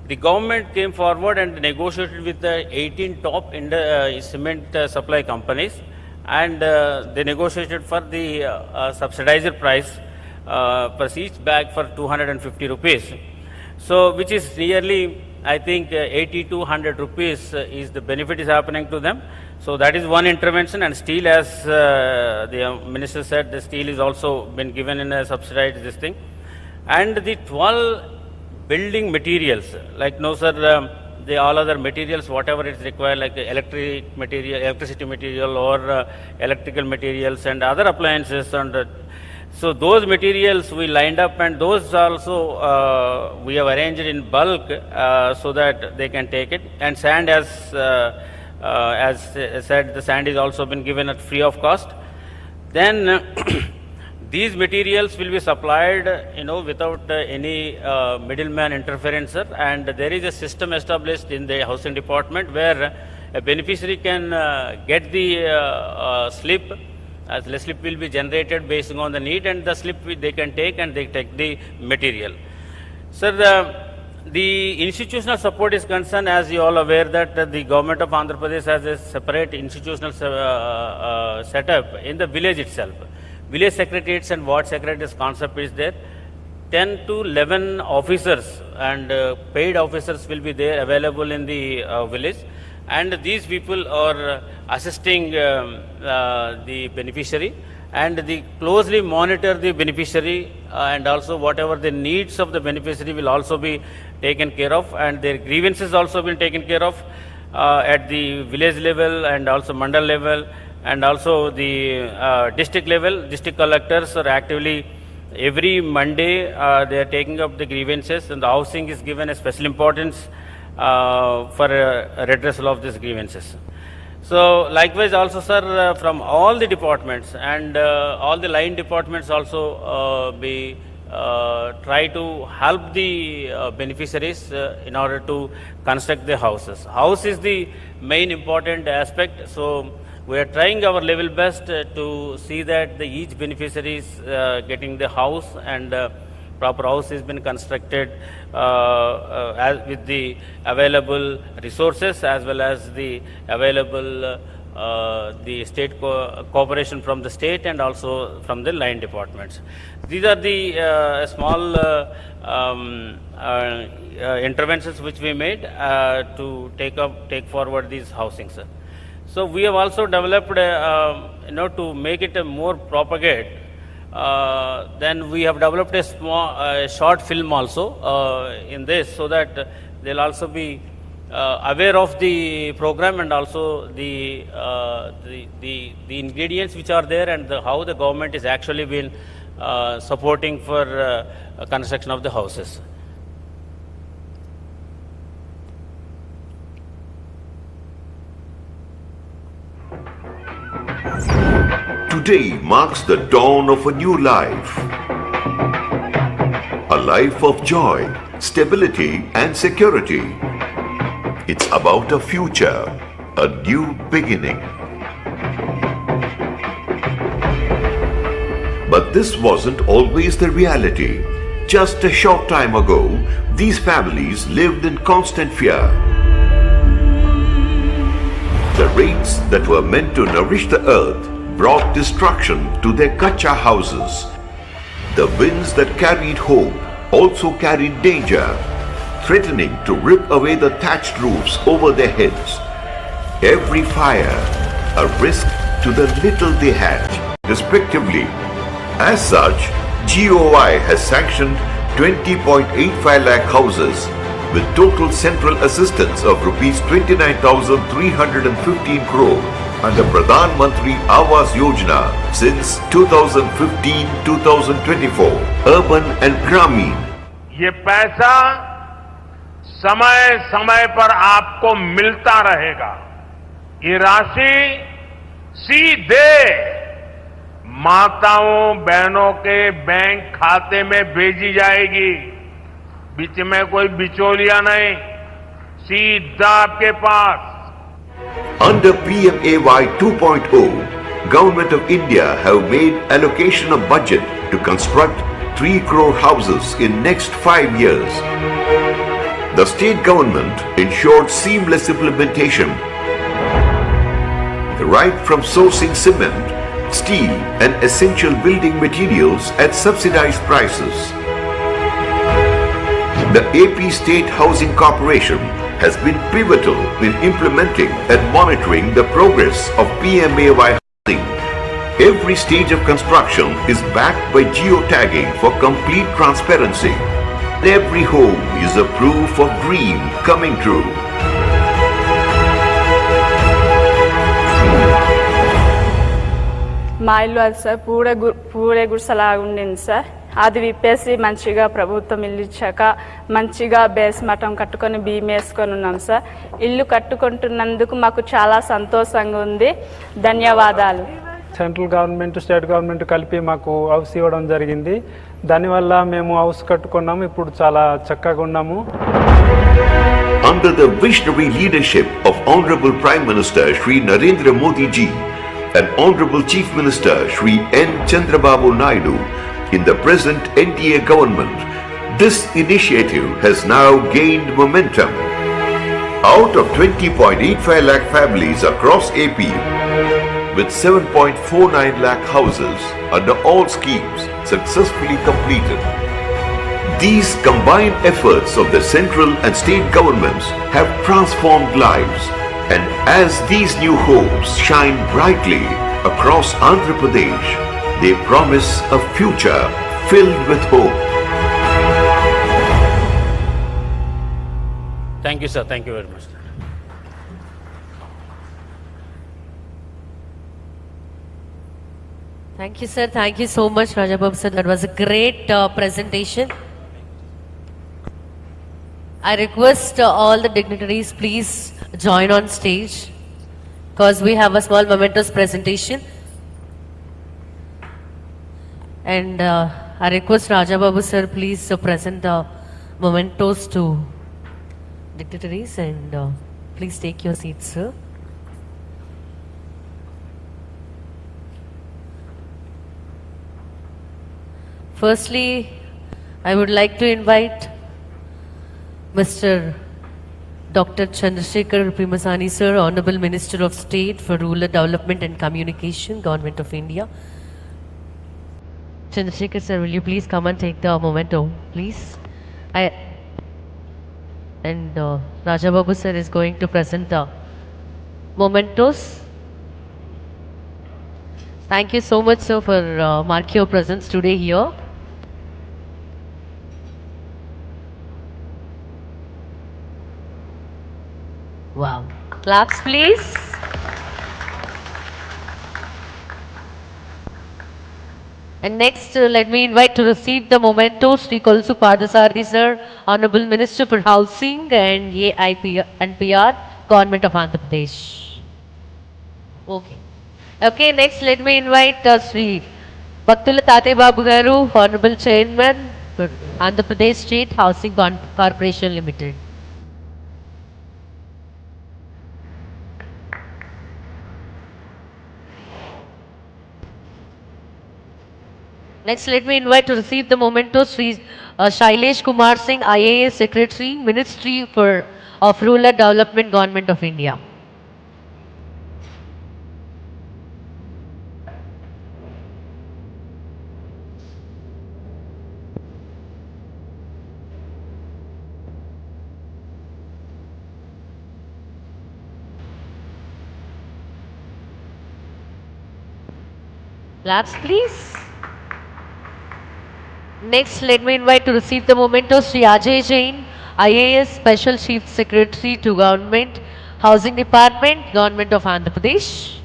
the government came forward and negotiated with the 18 top cement supply companies, and they negotiated for the subsidizer price per each bag for 250 rupees. So, which is nearly, I think, 80 to 100 rupees is the benefit is happening to them. So, that is one intervention, and steel, as the minister said, the steel is also been given in a subsidized this thing. And the 12 building materials, like no sir, the all other materials, whatever is required, like electricity material or electrical materials and other appliances, and so those materials we lined up, and those also we have arranged in bulk so that they can take it. And sand, as said, the sand is also been given at free of cost. Then these materials will be supplied, without any middleman interference, sir. And there is a system established in the housing department where a beneficiary can get the slip. As the slip will be generated based on the need, and the slip they can take, and they take the material. Sir, the institutional support is concerned, as you all aware, that the government of Andhra Pradesh has a separate institutional setup in the village itself. Village secretariats and ward secretaries concept is there. 10 to 11 officers and paid officers will be there available in the village. And these people are assisting the beneficiary, and they closely monitor the beneficiary, and also whatever the needs of the beneficiary will also be taken care of, and their grievances also been taken care of at the village level and also mandal level, and also the district level. District collectors are actively every Monday they are taking up the grievances, and the housing is given a special importance for redressal of these grievances. So likewise also, sir, from all the departments and all the line departments also be try to help the beneficiaries in order to construct the houses. House is the main important aspect, so we are trying our level best to see that each beneficiary is getting the house, and proper house has been constructed with the available resources, as well as the available the state cooperation from the state and also from the line departments. These are the small interventions which we made to take forward these housings, sir. So we have also developed to make it a more propagate. Then we have developed a small short film also in this, so that they'll also be aware of the program, and also the ingredients which are there, and how the government is actually been supporting for construction of the houses. Today marks the dawn of a new life. A life of joy, stability and security. It's about a future, a new beginning. But this wasn't always the reality. Just a short time ago, these families lived in constant fear. The rains that were meant to nourish the earth brought destruction to their kacha houses. The winds that carried hope also carried danger, threatening to rip away the thatched roofs over their heads. Every fire, a risk to the little they had, respectively. As such, GOI has sanctioned 20.85 lakh houses with total central assistance of Rs 29,315 crore under Pradhan Mantri Awas Yojana since 2015-2024. Urban and Grameen ये पैसा समय समय पर आपको मिलता रहेगा। ये राशि सीधे माताओं बहनों के बैंक खाते में भेजी जाएगी। बीच में कोई बिचौलिया नहीं, सीधा आपके पास। Under PMAY 2.0, Government of India have made allocation of budget to construct 3 crore houses in next 5 years. The state government ensured seamless implementation, right from sourcing cement, steel and essential building materials at subsidized prices. The AP State Housing Corporation has been pivotal in implementing and monitoring the progress of PMAY housing. Every stage of construction is backed by geotagging for complete transparency. Every home is a proof of dream coming true. మా ఇల్లు అది sir పూడే గుడిసెలాగా ఉండింది sir. అది విప్పేసి మంచిగా ప్రభుత్వం ఇల్లు ఇచ్చాక మంచిగా బేస్ మఠం కట్టుకొని బీమ్ వేసుకొని ఉన్నాం సార్. ఇల్లు కట్టుకుంటున్నందుకు మాకు చాలా సంతోషంగా ఉంది. ధన్యవాదాలు. సెంట్రల్ గవర్నమెంట్ స్టేట్ గవర్నమెంట్ కలిపి మాకు హౌస్ ఇవ్వడం జరిగింది. దానివల్ల మేము హౌస్ కట్టుకున్నాము. ఇప్పుడు చాలా చక్కగా ఉన్నాము. Under the visionary leadership of Honorable Prime Minister Shri Narendra Modi ji and Honorable Chief Minister Shri N. Chandrababu Naidu in the present NDA government, this initiative has now gained momentum. Out of 20.85 lakh families across AP, with 7.49 lakh houses under all schemes successfully completed, these combined efforts of the central and state governments have transformed lives. And as these new homes shine brightly across Andhra Pradesh, they promise a future filled with hope. Thank you, sir. Thank you very much. Thank you, sir. Thank you so much, Rajababu sir. That was a great presentation. I request all the dignitaries, please join on stage because we have a small momentous presentation. And I request Rajababu sir, please present the mementos to dignitaries and please take your seats, sir. Firstly, I would like to invite Mr. Dr. Chandra Sekhar Pemmasani sir, Honorable Minister of State for Rural Development and Communication, Government of India. Chandra Sekhar sir, will you please come and take the memento, please? Rajababu sir is going to present the mementos. Thank you so much, sir, for marking your presence today here. Wow. Claps, please. And next, let me invite to receive the memento Sri Kolusu Parthasarathy sir, Honorable Minister for Housing and PR, Government of Andhra Pradesh. Okay, next let me invite Sri Bhaktula Tate Babu Garu, Honorable Chairman for Andhra Pradesh State Housing Corporation Limited. Next, let me invite to receive the memento Sri Shailesh Kumar Singh, IAS Secretary, Ministry of Rural Development, Government of India. Claps, please. Next, let me invite to receive the memento Sri Ajay Jain, IAS Special Chief Secretary to Government, Housing Department, Government of Andhra Pradesh.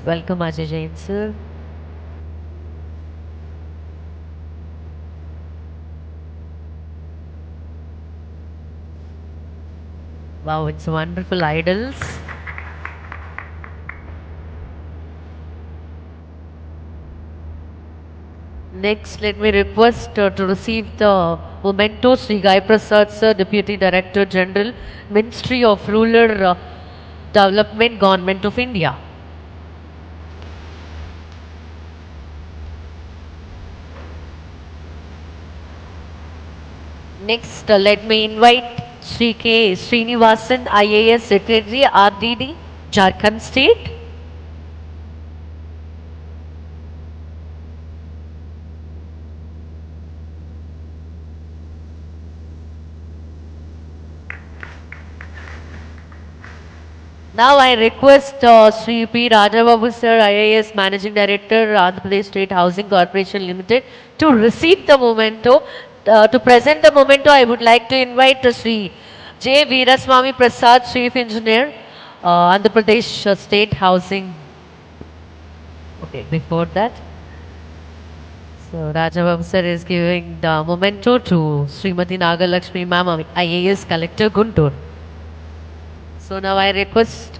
Welcome Ajay Jain sir. Wow, it's wonderful idols. Next, let me request to receive the memento Sri Gai Prasad sir, Deputy Director General, Ministry of Rural Development, Government of India. Next, let me invite Sri K. Srinivasan, IAS Secretary, RDD, Jharkhand State. Now I request Sri P. Rajababu sir, IAS Managing Director, Andhra Pradesh State Housing Corporation Limited, to receive the memento. To present the memento, I would like to invite Sri J. Veeraswamy Prasad, Chief Engineer, Andhra Pradesh State Housing. Okay, before that, so Rajababu sir is giving the memento to Srimati Nagalakshmi Ma'am, IAS Collector, Guntur. So now I request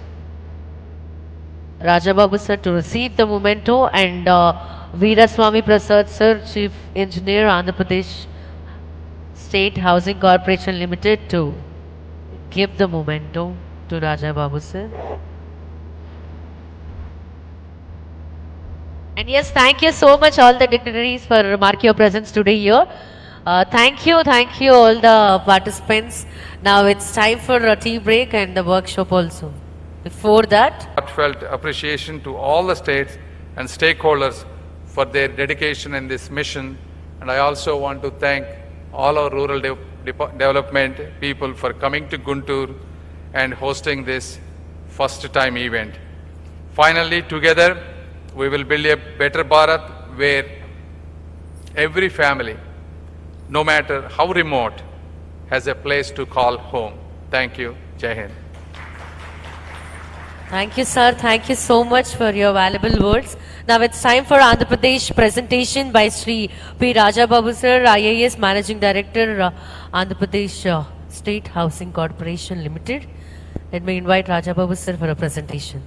Rajababu sir to receive the memento and Veeraswamy Prasad sir, Chief Engineer, Andhra Pradesh State Housing Corporation Limited, to give the memento to Rajababu sir. And yes, thank you so much all the dignitaries for marking your presence today here. Thank you all the participants. Now it's time for a tea break and the workshop also. Before that, Heartfelt appreciation to all the states and stakeholders for their dedication in this mission. And I also want to thank all our rural development people for coming to Guntur and hosting this first time event. Finally, together, we will build a better Bharat where every family, no matter how remote, has a place to call home. Thank you. Jai Hind. thank you sir, thank you so much for your valuable words. Now it's time for Andhra Pradesh presentation by Sri P. Rajababu sir, IAS Managing Director, Andhra Pradesh State Housing Corporation Limited. Let me invite Rajababu sir for a presentation.